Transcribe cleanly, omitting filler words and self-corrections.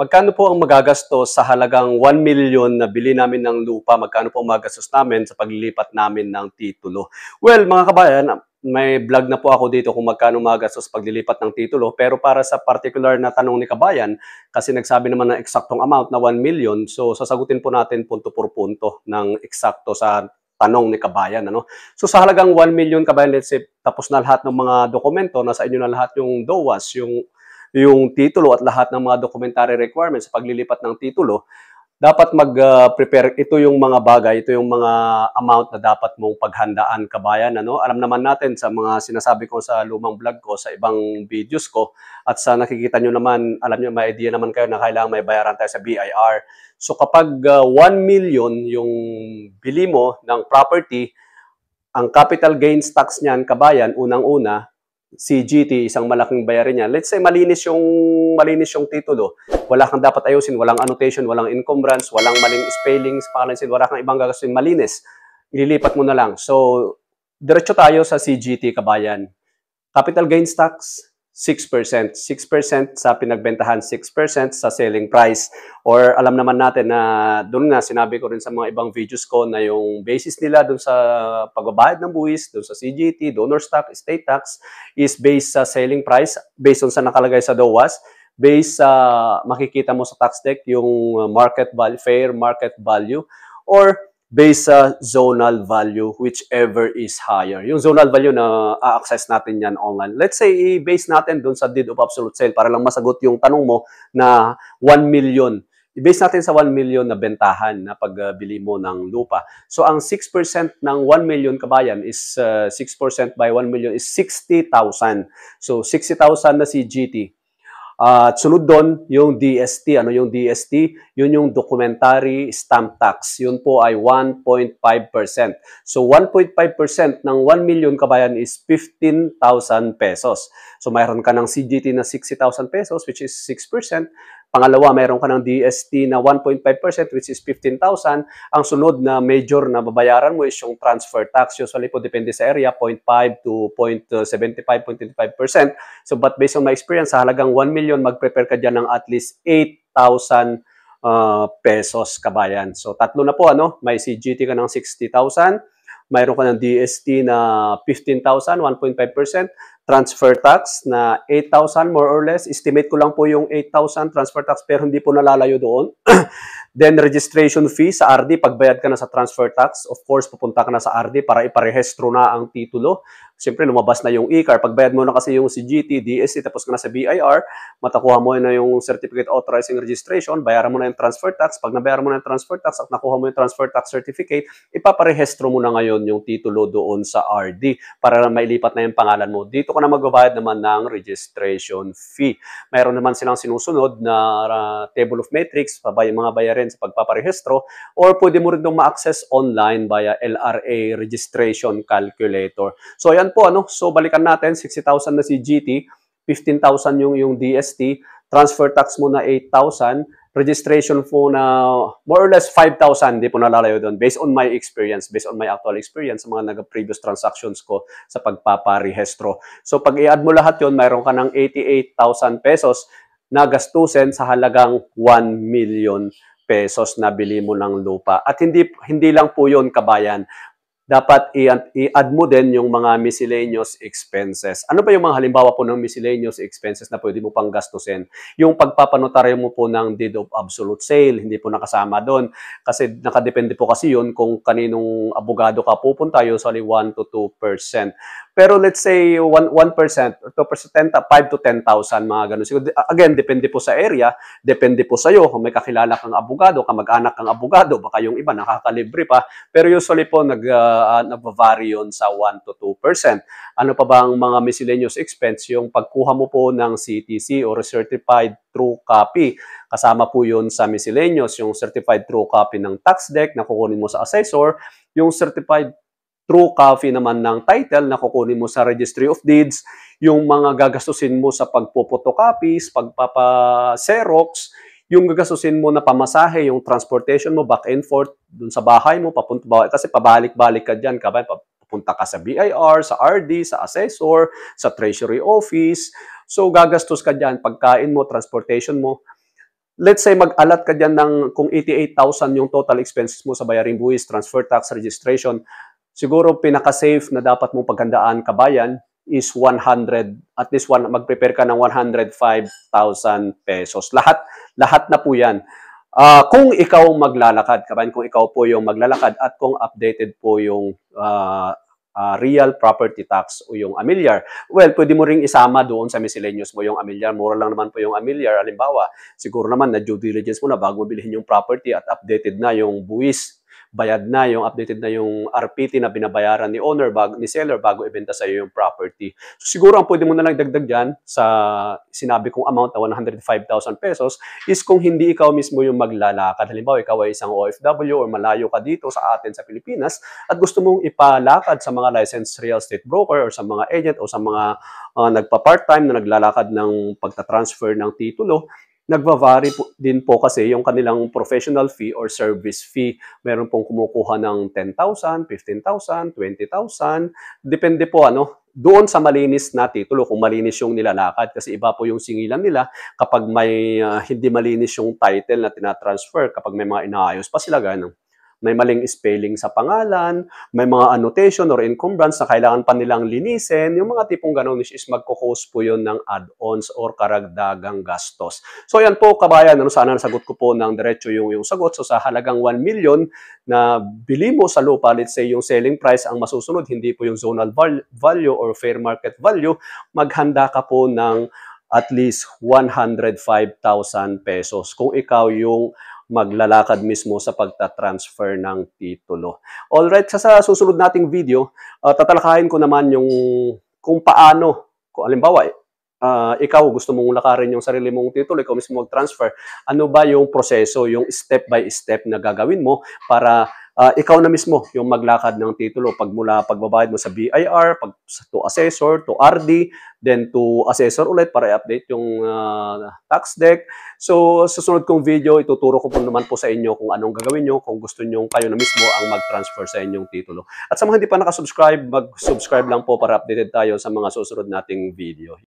Magkano po ang magagastos sa halagang 1 million na bili namin ng lupa? Magkano po ang magagastos namin sa paglilipat namin ng titulo? Well, mga kabayan, may vlog na po ako dito kung magkano magagastos sa paglilipat ng titulo. Pero para sa particular na tanong ni kabayan, kasi nagsabi naman ng eksaktong amount na 1 million, so sasagutin po natin punto por punto ng eksakto sa tanong ni kabayan. So sa halagang 1 million kabayan, let's say tapos na lahat ng mga dokumento, nasa inyo na lahat yung DOAS, yung titulo at lahat ng mga documentary requirements sa paglilipat ng titulo, dapat mag-prepare. Ito yung mga bagay, ito yung mga amount na dapat mong paghandaan, kabayan. Alam naman natin sa mga sinasabi ko sa lumang vlog ko, sa ibang videos ko, at sa nakikita nyo naman, alam nyo, may idea naman kayo na kailangan may bayaran tayo sa BIR. So kapag 1 million yung bili mo ng property, ang capital gains tax niyan, kabayan, unang-una, CGT, isang malaking bayarin niya. Let's say malinis yung titulo. Wala kang dapat ayusin, walang annotation, walang encumbrance, walang maling spellings, pangalan, wala kang ibang gagastusin, malinis. Ililipat mo na lang. So, diretso tayo sa CGT, kabayan. Capital gains tax, 6%. 6% sa pinagbentahan, 6% sa selling price. Or alam naman natin na doon nga, sinabi ko rin sa mga ibang videos ko na yung basis nila doon sa pagbabayad ng buwis, doon sa CGT, donor stock, estate tax, is based sa selling price, based on sa nakalagay sa DOAS, based sa makikita mo sa tax deck, yung market value, fair market value, or based sa zonal value, whichever is higher. Yung zonal value na a-access natin yan online. Let's say, i-base natin dun sa deed of absolute sale para lang masagot yung tanong mo na 1 million. I-base natin sa 1 million na bentahan na pagbili mo ng lupa. So, ang 6% ng 1 million, kabayan, is 6% by 1 million is 60,000. So, 60,000 na CGT. At sunod doon, yung DST. Ano yung DST? Yun yung documentary stamp tax. Yun po ay 1.5%. So, 1.5% ng 1 million, kabayan, is 15,000 pesos. So, mayroon ka ng CGT na 60,000 pesos, which is 6%. Pangalawa, mayroon ka ng DST na 1.5%, which is 15,000. Ang sunod na major na babayaran mo is yung transfer tax. Usually po, depende sa area, 0.5 to 0.75, 0.25%. So, but based on my experience, sa halagang 1 million, mag-prepare ka dyan ng at least 8,000 pesos, kabayan. So, tatlo na po, may CGT ka ng 60,000, mayroon ka ng DST na 15,000, 1.5%, transfer tax na 8,000 more or less. Estimate ko lang po yung 8,000 transfer tax pero hindi po nalalayo doon. Then registration fee sa RD, pagbayad ka na sa transfer tax, of course pupunta ka na sa RD para iparehistro na ang titulo. Siyempre lumabas na yung e-car, pagbayad mo na kasi yung CGT, DST, tapos ka na sa BIR, matakuha mo na yung certificate authorizing registration, bayaran mo na yung transfer tax. Pag nabayaran mo na yung transfer tax at nakuha mo yung transfer tax certificate, ipaparehistro mo na ngayon yung titulo doon sa RD para mailipat na yung pangalan mo. Dito ka na magbabayad naman ng registration fee. Mayroon naman silang sinusunod na table of metrics, mga bayarin sa pagpaparehistro, or pwede mo rin itong ma-access online via LRA registration calculator. So, ayan po, So, balikan natin, 60,000 na CGT, 15,000 yung DST, transfer tax mo na 8,000, registration po na more or less 5,000, hindi po nalalayo doon. Based on my experience, based on my actual experience sa mga previous transactions ko sa pagpaparehistro. So, pag i-add mo lahat yun, mayroon ka ng 88,000 pesos na gastusin sa halagang 1 million pesos na bili mo ng lupa. At hindi lang po yun, kabayan. Dapat i-add mo din yung mga miscellaneous expenses. Ano ba yung mga halimbawa po ng miscellaneous expenses na pwede mo pang gastusin? Yung pagpapanotaryo mo po ng deed of absolute sale, hindi po nakasama doon. Kasi nakadepende po kasi yun kung kaninong abogado ka pupunta, usually 1 to 2%. Pero let's say 1% or 2%, 5 to 10,000, mga ganun. So, again, depende po sa area, depende po sa iyo. Kung may kakilala kang abogado, kamag-anak kang abogado, baka yung iba nakakalibre pa. Pero usually po nag-vary yun sa 1 to 2%. Ano pa bang mga miscellaneous expense? Yung pagkuha mo po ng CTC or Certified True Copy. Kasama po yun sa miscellaneous, yung Certified True Copy ng tax deck na kukunin mo sa assessor, yung Certified True copy naman ng title na kukunin mo sa Registry of Deeds, yung mga gagastusin mo sa pagpupotocopies, pagpapa-xerox, yung gagastusin mo na pamasahe, yung transportation mo back and forth dun sa bahay mo, kasi pabalik-balik ka dyan, papunta ka sa BIR, sa RD, sa assessor, sa treasury office. So gagastos ka dyan, pagkain mo, transportation mo. let's say mag-alat ka dyan ng kung 88,000 yung total expenses mo sa bayaring buwis, transfer tax, registration, siguro pinaka-safe na dapat mong paghandaan kabayan is 100, at least mag-prepare ka ng 105,000 pesos. Lahat na po yan. Kung ikaw maglalakad, kabayan, kung ikaw po yung maglalakad at kung updated po yung real property tax o yung amilyar, well, pwede mo ring isama doon sa miscellaneous mo yung amilyar. Mura lang naman po yung amilyar. Halimbawa, siguro naman na due diligence mo na bago mo bilhin yung property at updated na yung buwis, bayad na yung updated na yung RPT na binabayaran ni owner, ni seller bago ibenta sa iyo yung property. So siguro ang pwede mo na lang dagdag diyan sa sinabi kong amount na 105,000 pesos is kung hindi ikaw mismo yung maglalakad. Halimbawa, ikaw ay isang OFW or malayo ka dito sa atin sa Pilipinas at gusto mong ipalakad sa mga licensed real estate broker or sa mga agent o sa mga nagpa-part-time na naglalakad ng pagta-transfer ng titulo, nagva-vary din po kasi yung kanilang professional fee or service fee. Meron pong kumukuha ng 10,000, 15,000, 20,000. Depende po doon sa malinis na titulo, kung malinis yung nilalakad. Kasi iba po yung singilan nila kapag may hindi malinis yung title na tinatransfer, kapag may mga inaayos pa sila, ganun. May maling spelling sa pangalan, may mga annotation or encumbrance na kailangan pa nilang linisin. Yung mga tipong ganun is magkukos po yun ng add-ons or karagdagang gastos. So yan po kabayan, sana nasagot ko po ng diretso yung sagot. So sa halagang 1 million na bili mo sa lupa, let's say yung selling price ang masusunod, hindi po yung zonal value or fair market value, maghanda ka po ng at least 105,000 pesos kung ikaw yung maglalakad mismo sa pagta-transfer ng titulo. Alright, sa susunod nating video, tatalakayin ko naman yung kung paano, kung halimbawa, ikaw gusto mong lakarin yung sarili mong titulo, ikaw mismo mag-transfer, ano ba yung proseso, yung step by step na gagawin mo para ikaw na mismo yung maglakad ng titulo pagbabayad mo sa BIR, to assessor, to RD, then to assessor ulit para i-update yung tax deck. So, sa susunod kong video, ituturo ko po naman po sa inyo kung anong gagawin nyo kung gusto nyo kayo na mismo ang mag-transfer sa inyong titulo. At sa mga hindi pa nakasubscribe, mag-subscribe lang po para updated tayo sa mga susunod nating video.